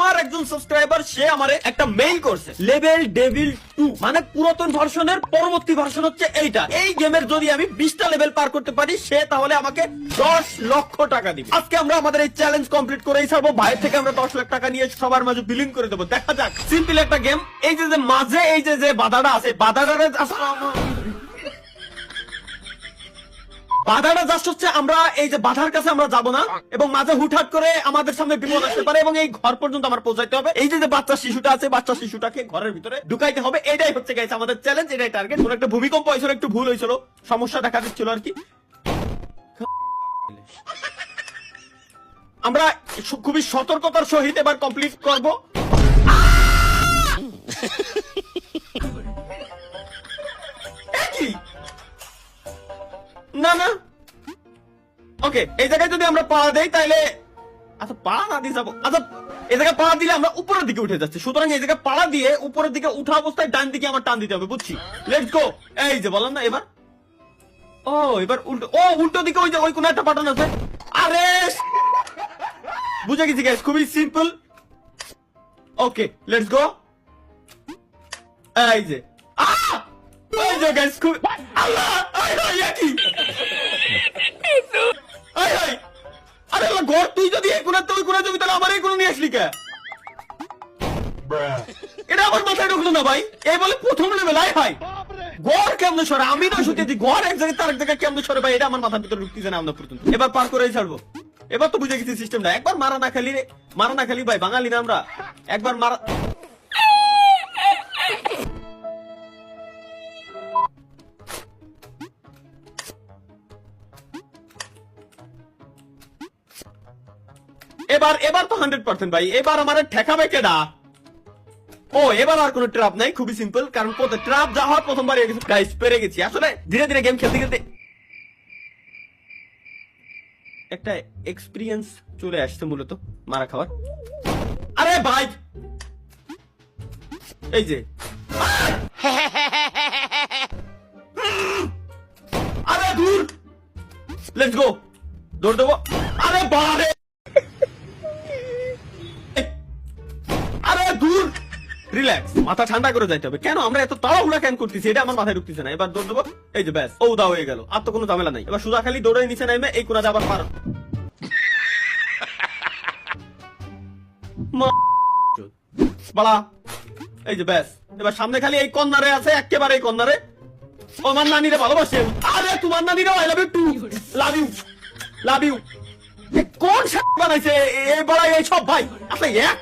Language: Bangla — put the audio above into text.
আমার একজন সাবস্ক্রাইবার সে আমারে একটা মেইল করছে, লেভেল ডেভিল 2 মানে পুরাতন ভার্সনের পরবর্তী ভার্সন হচ্ছে এইটা। এই গেমের যদি আমি 20টা লেভেল পার করতে পারি সে তাহলে আমাকে 10 লক্ষ টাকা দিবে। আজকে আমরা আমাদের এই চ্যালেঞ্জ কমপ্লিট করেই ছাড়বো। বাইরে থেকে আমরা 10 লাখ টাকা নিয়ে সবার মাঝে বিলিং করে দেবো। দেখা যাক, সিম্পল একটা গেম। এই যে মাঝে এই যে বাধাটা আছে, বাধাটা জাস্ট হচ্ছে আমরা এই যে বাধার কাছে আমরা যাবো না, এবং মাঝে হুটহাট করে আমাদের সামনে বিপদ আসতে পারে এবং এই ঘর পর্যন্ত আমার পৌঁছাইতে হবে। এই যে বাচ্চা শিশুটা আছে, বাচ্চা শিশুটাকে ঘরের ভিতরে ঢুকাইতে হবে। এটাই হচ্ছে গাইস আমাদের চ্যালেঞ্জ, এটাই টার্গেট। কোন একটা ভূমিকম্প হয়েছিল, একটু ভুল হয়েছিল, সমস্যা দেখা দিচ্ছিল আর কি। আমরা খুবই সতর্কতার সহিত এবার কমপ্লিট করব। না না, ওকে, এই জায়গায় যদি আমরা পা দেই তাহলে, আচ্ছা পা না দিয়ে যাবো, আচ্ছা এই জায়গায় পা দিলে আমরা উপরের দিকে উঠে যাচ্ছি, সুতরাং এই জায়গায় পা দিয়ে উপরের দিকে উঠা অবস্থায় ডান দিকে আমার টান দিতে হবে, বুঝছি? Let's go. এই যে বললাম না, এবার এবার উল্টো, উল্টো দিকে ওই যে ওই কোন একটা বাটন আছে। আরে বুঝে গেছি গাইস, খুবই সিম্পল। Okay, let's go. এই যে এই যে গাইস, খুব আল্লাহ, কি আরে ঘর, তুই যদি এই কোণাতে ওই কোণা যাবি তাহলে আমার এই কোণা নিয়ে আসলি কে? এটা আমার মাথায় ঢুকলো না ভাই। এই বলে প্রথম লেভেল। আয় হাই, ঘর কেমনে সরে? আমি না শুনতেছি ঘর এক জায়গায় তার এক জায়গায় কেমনে সরে ভাই, এটা আমার মাথার ভিতরে ঢুকতেছে না আমরা পর্যন্ত। এবার পার করেই ছাড়বো। এবার তো বুঝে গেছি সিস্টেমটা। একবার মারা না খালি ভাই, বাঙালি না আমরা, একবার মারা। এবার তো 100% ভাই, এবার আমার ঠেকাবে কেডা? এবার আর কোনো ট্র্যাপ নাই, খুবই সিম্পল, কারণ ট্র্যাপ যা হওয়ার প্রথমবার গাইস পেরে গেছি। আসলে ধীরে ধীরে গেম খেলতে খেলতে একটা এক্সপিরিয়েন্স চলে আসছে মূলত মারা খাওয়ার। আরে ভাই, এই যে আরে দূর, লেটস গো, দৌড় দেবো। আরে বারে, দূর, রিল্যাক্স, মাথা ঠান্ডা করে যাইতে হবে। কেন আমরা এত তাড়াহুড়া কেন করতেছি, এটা আমার মাথায় ঢুকতেছে না। এবার দৌড় দেবো। এই যে ব্যাস, দা হয়ে গেল, আর তো কোনো ঝামেলা নাই। এবার সোজা খালি দৌড়ে নিচে নামে এই কোণাতে আবার পার। বাড়া, এই যে ব্যাস, এবার সামনে খালি এই কর্নারে আছে, একেবারে এই কর্নারে। আমার নানিরে ভালোবাসে। আরে তোমার নানিরা I love you too, love you. কোন বানাইছে এই বড়াই এই সব ভাই? আপনি এক